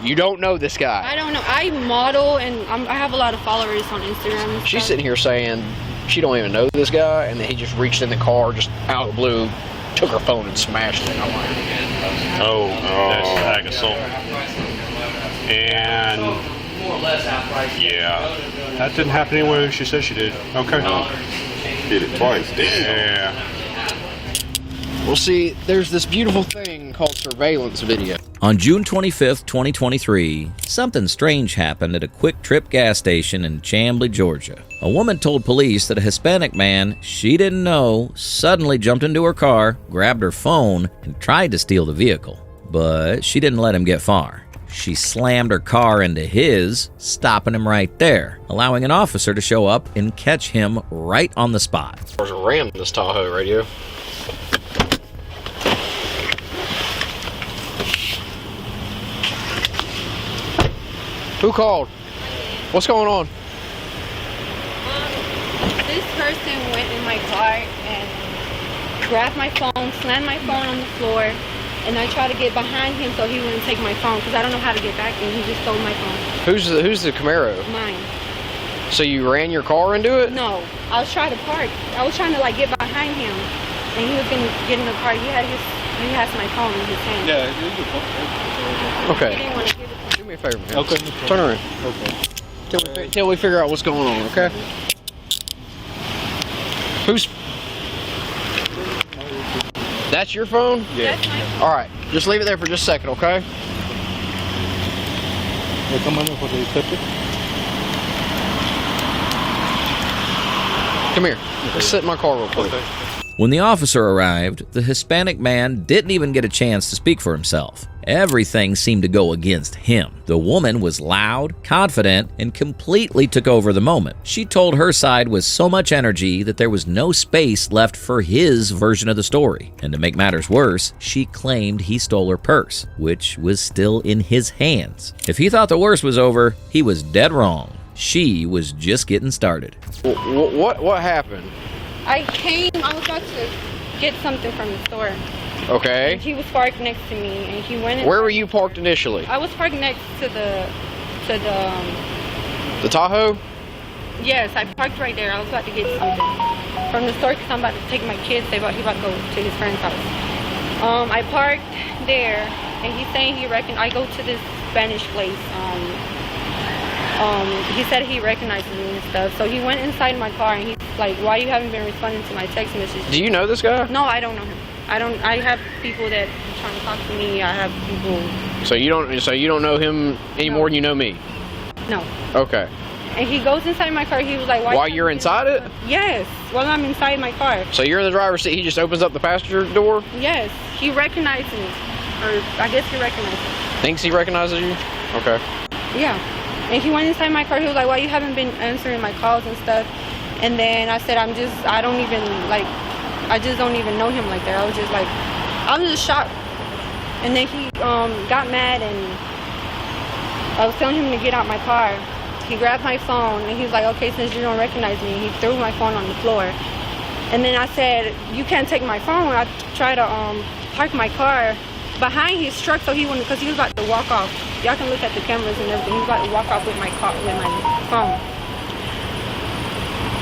You don't know this guy. I don't know. I model and I have a lot of followers on Instagram. She's sitting here saying she don't even know this guy, and then he just reached in the car, just out of the blue, took her phone and smashed it. I'm like, oh, that's ag assault. And yeah, that didn't happen anywhere she said she did. Okay. Did it twice. Yeah. well, see, there's this beautiful thing called surveillance video. On June 25th, 2023, something strange happened at a QuikTrip gas station in Chamblee, Georgia. A woman told police that a Hispanic man she didn't know suddenly jumped into her car, grabbed her phone, and tried to steal the vehicle. But she didn't let him get far. She slammed her car into his, stopping him right there, allowing an officer to show up and catch him right on the spot. There's a ram in this Tahoe radio. Who called? What's going on? This person went in my car and grabbed my phone, slammed my phone on the floor, and I tried to get behind him so he wouldn't take my phone because I don't know how to get back, and he just stole my phone. Who's the Camaro? Mine. So you ran your car into it? No, I was trying to park. I was trying to like get behind him, and he was gonna get in the car. He has my phone in his hand. Yeah, you can Okay. He didn't want to give it to me. Do me a favor, man. Okay. Turn around. Okay. Till we figure out what's going on, okay? Who's... That's your phone? Yeah. That's my phone. Alright, just leave it there for just a second, okay? Come here. Let's sit in my car real quick. Okay. When the officer arrived, the Hispanic man didn't even get a chance to speak for himself. Everything seemed to go against him. The woman was loud, confident, and completely took over the moment. She told her side with so much energy that there was no space left for his version of the story. And to make matters worse, she claimed he stole her purse, which was still in his hands. If he thought the worst was over, he was dead wrong. She was just getting started. What happened? I was about to get something from the store. Okay. And he was parked next to me, and he went in. Where were you parked initially? I was parked next to the The Tahoe? yes, I parked right there. I was about to get something from the store because I'm about to take my kids. He about to go to his friend's house. I parked there, and he's saying I go to this Spanish place. He said he recognizes me and stuff. So he went inside my car, and he's like, "Why you haven't been responding to my text messages?" Do you know this guy? No, I don't know him. I have people that are trying to talk to me. I have people. So you don't know him any more than you know me? No. Okay. And he goes inside my car. He was like, "Why?" While you're inside it? Yes. While I'm inside my car. So you're in the driver's seat. He just opens up the passenger door. Yes. He recognizes me, or I guess he recognizes me. Thinks he recognizes you. Okay. Yeah. And he went inside my car. He was like, "Why you haven't been answering my calls and stuff?" And then I said, I don't even know him like that. I was just shocked. And then he got mad, and I was telling him to get out my car. He grabbed my phone, and he was like, "Okay, since you don't recognize me," he threw my phone on the floor. And then I said, "You can't take my phone." I tried to park my car behind his truck so he wouldn't, because he was about to walk off. Y'all can look at the cameras and everything. He was about to walk off with my car, with my phone.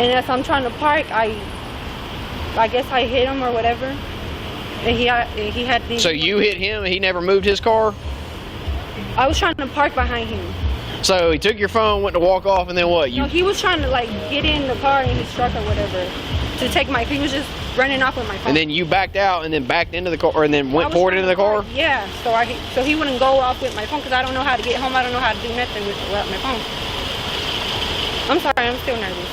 And as I'm trying to park, I guess I hit him or whatever. And he had these. So you hit him and he never moved his car? I was trying to park behind him. So he took your phone, went to walk off, and then what? No, he was trying to get in the car in his truck or whatever to take he was just running off with my phone. And then you backed out and then backed into the car, and then went forward into the car? Yeah, so he wouldn't go off with my phone because I don't know how to get home. I don't know how to do nothing without my phone. I'm sorry, I'm still nervous.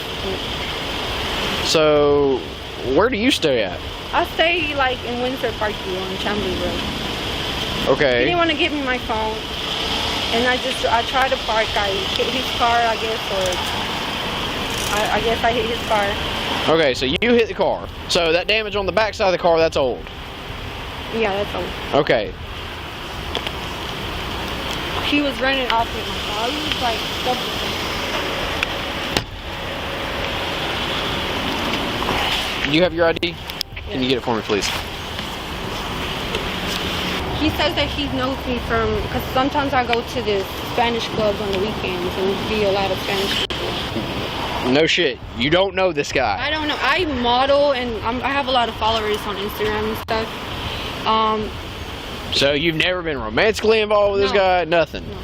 So where do you stay at? I stay in Windsor Parkview on Chamblee Road. Okay. He didn't want to give me my phone, and I tried to park. I hit his car, I guess, or I guess I hit his car. Okay, so you hit the car. So that damage on the back side of the car, that's old. Yeah, that's all. Okay. He was running off with my car. He was like, Do you have your ID? Can you get it for me, please? he He says that he knows me from, because sometimes I go to this Spanish clubs on the weekends and there be a lot of Spanish people. No shit. You don't know this guy. I don't know. I model and I have a lot of followers on Instagram and stuff. So you've never been romantically involved with this No. guy? Nothing? No.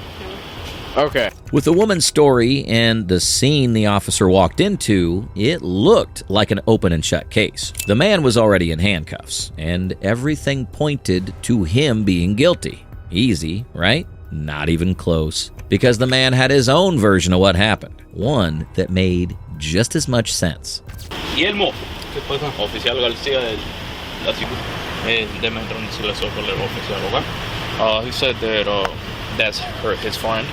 Okay. With the woman's story and the scene the officer walked into, it looked like an open and shut case. The man was already in handcuffs, and everything pointed to him being guilty. Easy, right? Not even close. Because the man had his own version of what happened. One that made just as much sense. Guillermo, ¿qué pasa? Oficial García de la Deme introducirle sobre el oficial, okay? He said that that's his friend.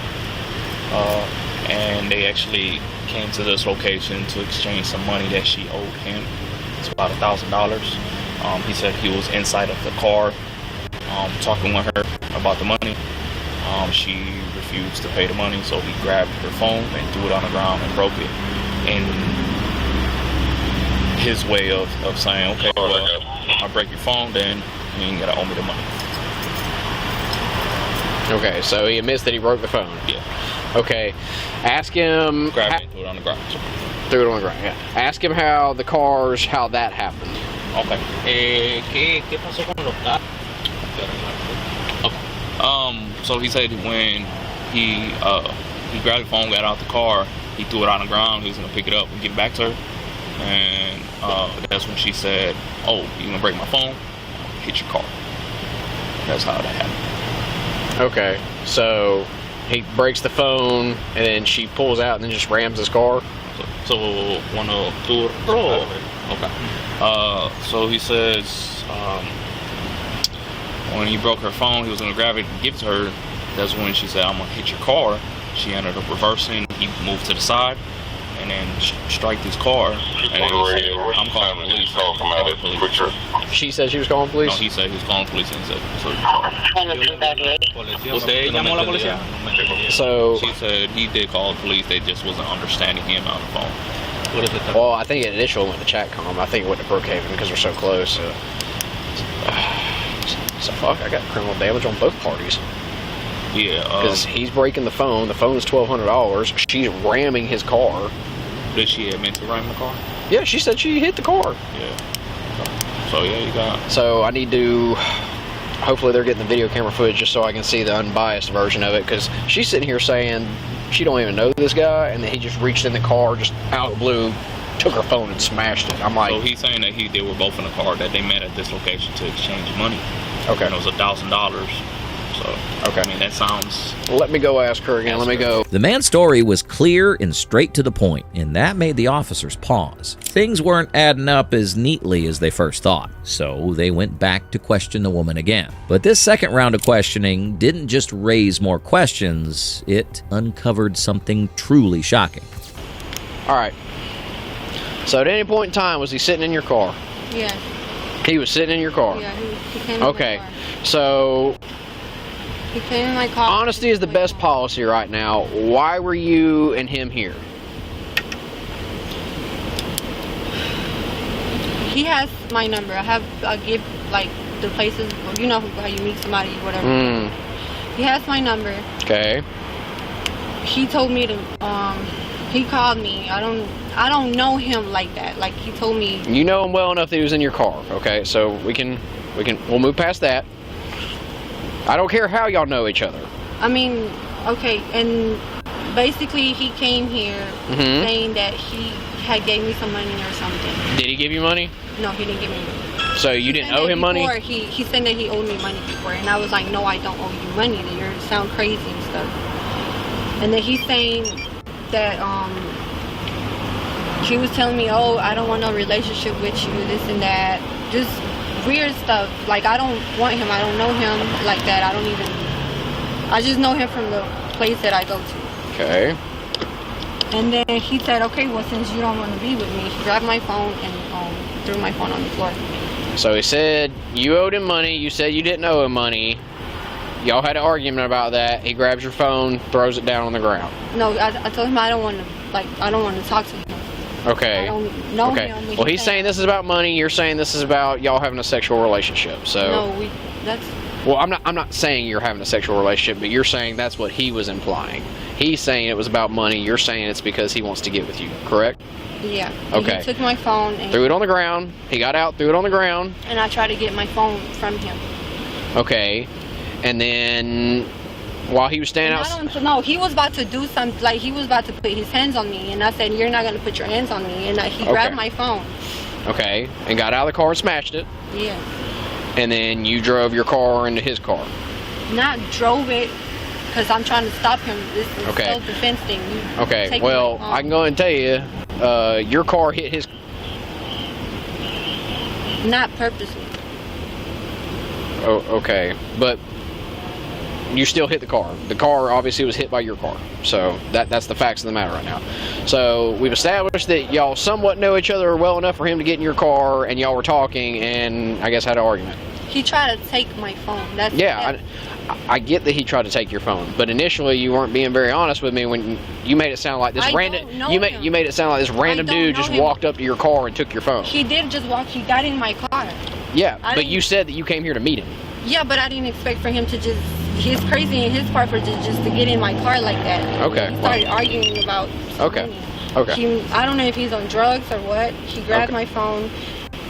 And they actually came to this location to exchange some money that she owed him. It's about $1,000. He said he was inside of the car talking with her about the money. She refused to pay the money, so he grabbed her phone and threw it on the ground and broke it. In his way of saying, okay, well, I'll break your phone, then you ain't gotta owe me the money. Okay, so he admits that he broke the phone. Yeah. Okay, ask him. Grab it and threw it on the ground. Threw it on the ground. Yeah. Ask him how that happened. Okay. ¿Qué pasó con los carros? Okay. So he said when he grabbed the phone, got out the car, he threw it on the ground. He was gonna pick it up and give it back to her, and that's when she said, "Oh, you gonna break my phone? Hit your car." That's how that happened. Okay, so he breaks the phone, and then she pulls out and then just rams his car. So one of two. Okay. So he says when he broke her phone, he was gonna grab it and give it to her. That's when she said, "I'm gonna hit your car." She ended up reversing. He moved to the side and then strike his car. And then he said, "I'm calling police." She said she was calling police? No, he said he was calling police and said, ¿Usted llamó a la policía? So, She said he did call the police. They just wasn't understanding him on the phone. well, I think it initially went to Chatcom. I think it went to Brookhaven because we're so close. So fuck, I got criminal damage on both parties. Yeah. Because he's breaking the phone. The phone is $1,200. She's ramming his car. Did she admit to ram the car? Yeah, she said she hit the car. Yeah. So yeah, you got. So I need to. Hopefully they're getting the video camera footage just so I can see the unbiased version of it. Because she's sitting here saying she don't even know this guy, and then he just reached in the car, just out of the blue, took her phone and smashed it. I'm like. So he's saying that they were both in the car, that they met at this location to exchange money. Okay. And it was $1,000. So, okay. I mean, that sounds... Let me go ask her again. Let me go. The man's story was clear and straight to the point, and that made the officers pause. Things weren't adding up as neatly as they first thought, so they went back to question the woman again. But this second round of questioning didn't just raise more questions, it uncovered something truly shocking. All right. So at any point in time, was he sitting in your car? Yeah. He was sitting in your car? Yeah, he came in my Okay. car. So... He came in my car. Honesty is the best policy right now. Why were you and him here? He has my number. I give like the places, you know how you meet somebody, whatever. He has my number. Okay. He told me to. He called me. I don't know him like that. Like he told me. You know him well enough that he was in your car. Okay, so we'll move past that. I don't care how y'all know each other. I mean, okay, and basically he came here saying that he had gave me some money or something. Did he give you money? No, he didn't give me money. So you didn't owe him money? He said that he owed me money before, and I was like, no, I don't owe you money. You sound crazy and stuff. And then he's saying that he was telling me, oh, I don't want no relationship with you, this and that. Just weird stuff. Like, I don't want him. I don't know him like that. I just know him from the place that I go to. Okay. And then he said, okay, well, since you don't want to be with me, he grabbed my phone and threw my phone on the floor. So he said you owed him money. You said you didn't owe him money. Y'all had an argument about that. He grabs your phone, throws it down on the ground. No, I told him I don't want to talk to him. Okay. I don't know him. Well, he's saying this is about money. You're saying this is about y'all having a sexual relationship. So. No, Well, I'm not saying you're having a sexual relationship, but you're saying that's what he was implying. He's saying it was about money. You're saying it's because he wants to get with you, correct? Yeah. Okay. He took my phone and Threw it on the ground. He got out, threw it on the ground. I tried to get my phone from him. Okay. And then while he was standing I outside. don't know. He was about to do something. Like, he was about to put his hands on me. And I said, you're not going to put your hands on me. And he grabbed my phone. Okay. And got out of the car and smashed it. Yeah. And then you drove your car into his car. Not drove it, because I'm trying to stop him. This is Okay. self-defense thing. You Okay. take Well, my phone. I can go ahead and tell you, your car hit his. Not purposely. Oh, okay. But you still hit the car. The car obviously was hit by your car. So that's the facts of the matter right now. So we've established that y'all somewhat know each other well enough for him to get in your car, and y'all were talking, and I guess had an argument. He tried to take my phone. That's I get that he tried to take your phone, but initially you weren't being very honest with me when you made it sound like this I random. don't know You him. made it sound like this random don't dude know just him. walked up to your car and took your phone. He did just walk. He got in my car. Yeah, I but didn't- you said that you came here to meet him. Yeah, but I didn't expect for him to just. He's crazy in his part for just to get in my car like that. Okay. He started arguing about. some Okay. money. Okay. I don't know if he's on drugs or what. He grabbed Okay. my phone,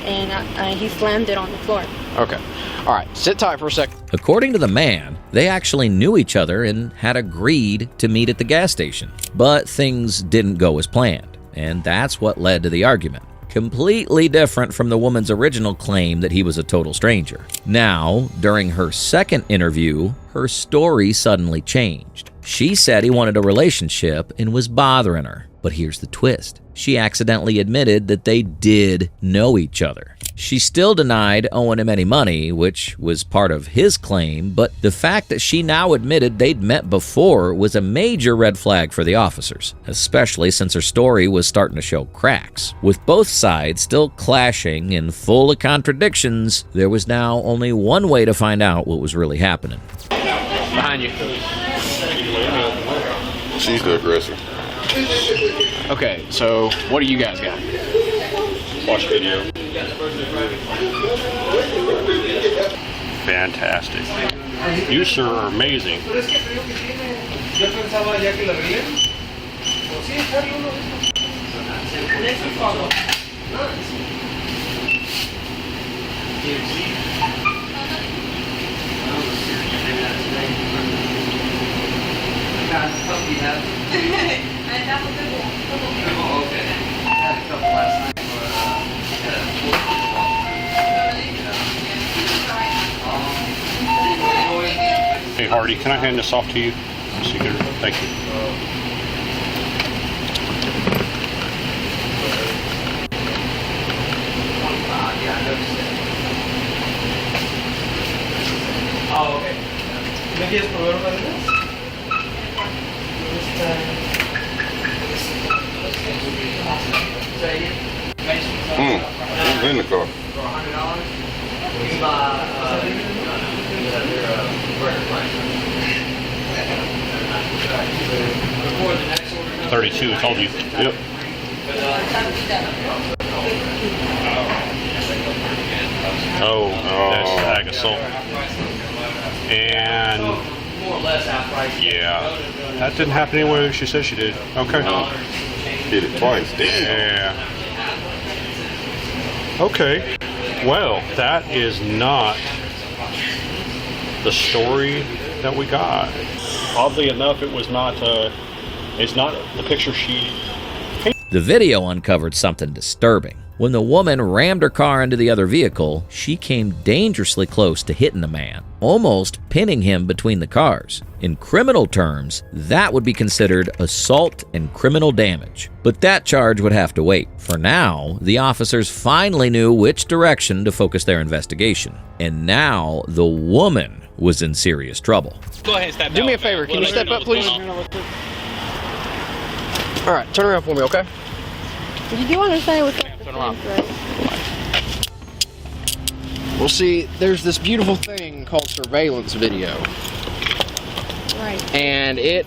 and he slammed it on the floor. Okay. All right. Sit tight for a second. According to the man, they actually knew each other and had agreed to meet at the gas station. But things didn't go as planned, and that's what led to the argument. Completely different from the woman's original claim that he was a total stranger. Now, during her second interview, her story suddenly changed. She said he wanted a relationship and was bothering her. But here's the twist. She accidentally admitted that they did know each other. She still denied owing him any money, which was part of his claim, but the fact that she now admitted they'd met before was a major red flag for the officers, especially since her story was starting to show cracks. With both sides still clashing and full of contradictions, there was now only one way to find out what was really happening. Behind you. She's the aggressor. Okay. So what do you guys got? Watch video. Fantastic. You, sir, are amazing. Hey, Hardy, can I hand this off to you? Thank you. Oh, okay. ¿Me quieres probar una de esas? Who's in the car? For $100? We buy, before the next order comes. 32, I told you. Yep. Oh, that's Agasol. And More or less outright. yeah, that didn't happen anyway. She said she did. Okay. Hit it twice. Damn. Yeah. Okay. Well, that is not the story that we got. Oddly enough, it was not. It's not the picture she. The video uncovered something disturbing. When the woman rammed her car into the other vehicle, she came dangerously close to hitting the man, almost pinning him between the cars. In criminal terms, that would be considered assault and criminal damage. But that charge would have to wait. For now, the officers finally knew which direction to focus their investigation. And now, the woman was in serious trouble. Go ahead and step Do me a out, favor. man. Can you Let her step know up, what's please? going on. All right. Turn around for me, okay? You do understand what's Turn around. right? Well, see, there's this beautiful thing called surveillance video. Right. Right. And it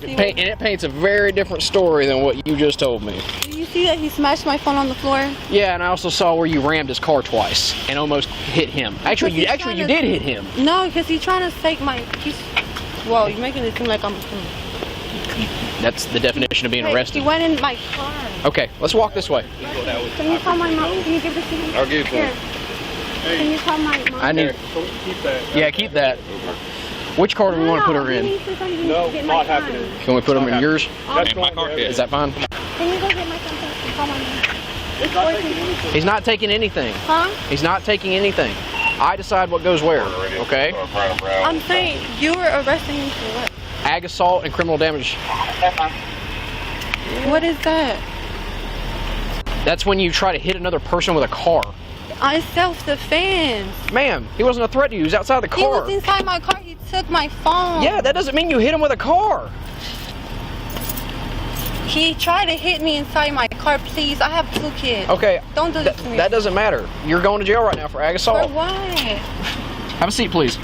paints a very different story than what you just told me. Do you see that he smashed my phone on the floor? Yeah, and I also saw where you rammed his car twice and almost hit him. Actually, you did hit him. No, because he's trying to take my. Well, you're making it seem like I'm. That's the definition of being arrested. He went in my car. Okay, let's walk this way. Can you call my mom? Can you give this to me? I'll give it to Here. Can you call my mom? I need. Keep that. Yeah, keep that. Which car do we want to put her in? No, not happening. Can we put them in yours? That's my car. Is that fine? Can you go get my son? Call my mom. He's not taking anything. Huh? He's not taking anything. I decide what goes where, okay? I'm saying you were arresting me for what? Ag assault and criminal damage. What is that? That's when you try to hit another person with a car. I self-defense. Ma'am, he wasn't a threat to you. He was outside the He car. was inside my car. He took my phone. Yeah, that doesn't mean you hit him with a car. He tried to hit me inside my car. Please, I have 2 kids. Okay. Don't do this to me. That doesn't matter. You're going to jail right now for ag For assault. what? Have a seat, please.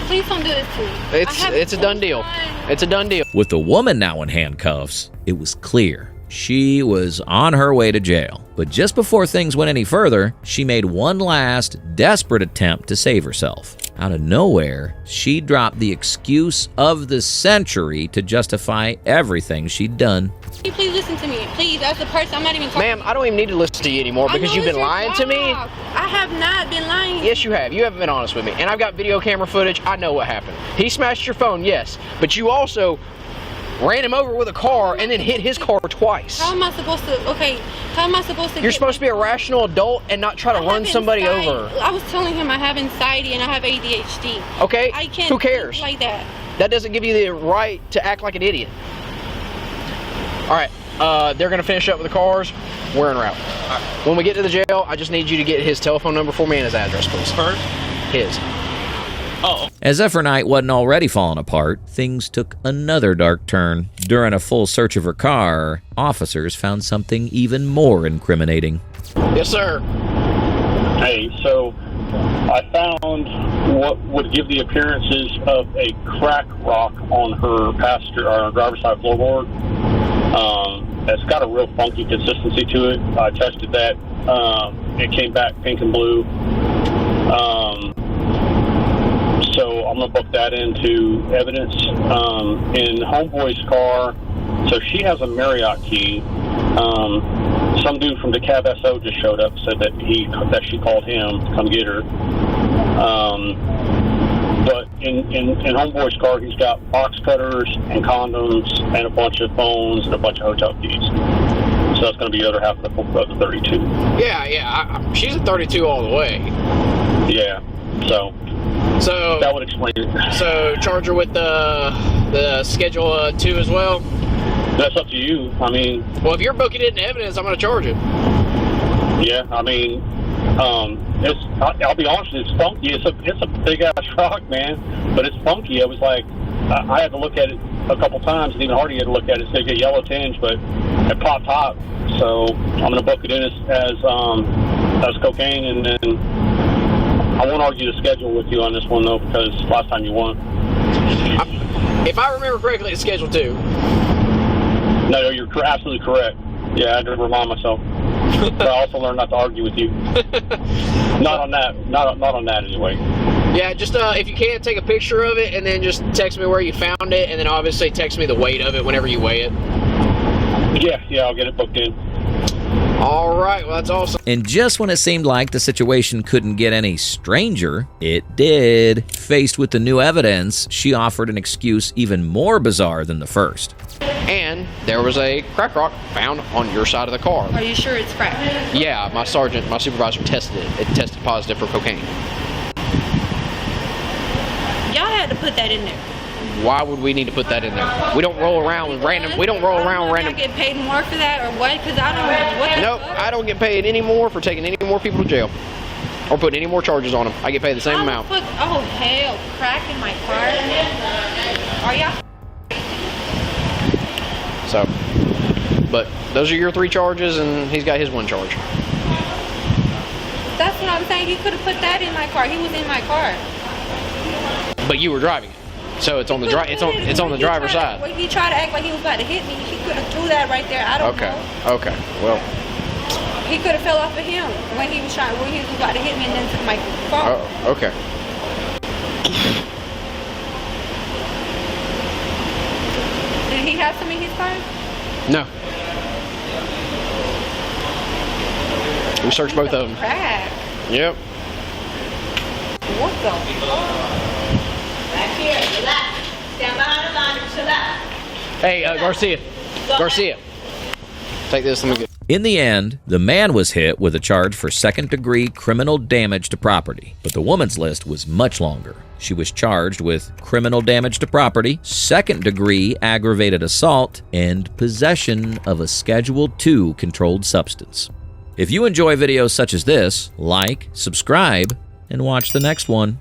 Please don't do this to me. It's a done deal. It's a done deal. With the woman now in handcuffs, it was clear she was on her way to jail. But just before things went any further, she made one last desperate attempt to save herself. Out of nowhere, she dropped the excuse of the century to justify everything she'd done. Can you please listen to me? Please, as a person, I'm not even talking. Ma'am, I don't even need to listen to you anymore because you've been lying to me. I have not been lying. Yes, you have. You haven't been honest with me. And I've got video camera footage. I know what happened. He smashed your phone, yes. But you also ran him over with a car and then hit his car twice. How am I supposed to, how am I supposed to You're supposed to be a rational adult and not try to run somebody over. I was telling him I have anxiety and I have ADHD. Okay? I can't Who cares? think like that. That doesn't give you the right to act like an idiot. All right. They're going to finish up with the cars. We're en route. When we get to the jail, I just need you to get his telephone number for me and his address, please. First? His. Oh. As Zephyr Knight wasn't already falling apart, things took another dark turn. During a full search of her car, officers found something even more incriminating. Yes, sir. Hey, so I found what would give the appearances of a crack rock on her passenger or driver's side floorboard. It's got a real funky consistency to it. I tested that. It came back pink and blue. So I'm going to book that into evidence. In Homeboy's car, so she has a Marriott key. Some dude from DeKalb SO just showed up, said that she called him to come get her. But in Homeboy's car, he's got box cutters and condoms and a bunch of phones and a bunch of hotel keys. So that's going to be the other half of the 32. Yeah. She's a 32 all the way. Yeah. So that would explain it. So charge her with the Schedule 2 as well? That's up to you. I mean... Well, if you're booking it in evidence, I'm going to charge it. Yeah, I mean... I'll be honest, it's funky. It's a big ass rock, man. But it's funky. It was like I had to look at it a couple times, and even Hardy had to look at it. So it got yellow tinge, but it popped hot. So I'm gonna book it in as cocaine, and then I won't argue the schedule with you on this one though, because last time you won. If I remember correctly, it's Schedule 2. No, you're absolutely correct. Yeah, I had to remind myself. But I also learned not to argue with you. Not on that. Not on that anyway. Yeah, just if you can, take a picture of it and then just text me where you found it, and then obviously text me the weight of it whenever you weigh it. Yeah, I'll get it booked in. All right, well, that's awesome. And just when it seemed like the situation couldn't get any stranger, it did. Faced with the new evidence, she offered an excuse even more bizarre than the first. And there was a crack rock found on your side of the car. Are you sure it's crack? Yeah, my supervisor tested it. It tested positive for cocaine. Y'all had to put that in there. Why would we need to put that in there? We don't roll around with random. We don't roll around with random. I get paid more for that or what? Because I don't know what. Nope, I don't get paid any more for taking any more people to jail or putting any more charges on them. I get paid the same amount. Oh hell, crack in my car. Are y'all? So, but those are your 3 charges, and he's got his 1 charge. That's what I'm saying. He could have put that in my car. He was in my car. But you were driving it. So it's on the it's on the driver's side. When he tried to act like he was about to hit me, he could have threw that right there. I don't know. Okay. Well. He could have fell off of him when he was about to hit me and then took my phone. Oh, okay. Did he have some in his car? No. We searched both of them. Crack. Yep. What the? Back here, relax. Stand behind the line and chill out. Hey, Garcia. Garcia. Take this. Let me get. In the end, the man was hit with a charge for second-degree criminal damage to property, but the woman's list was much longer. She was charged with criminal damage to property, second-degree aggravated assault, and possession of a Schedule II controlled substance. If you enjoy videos such as this, like, subscribe, and watch the next one.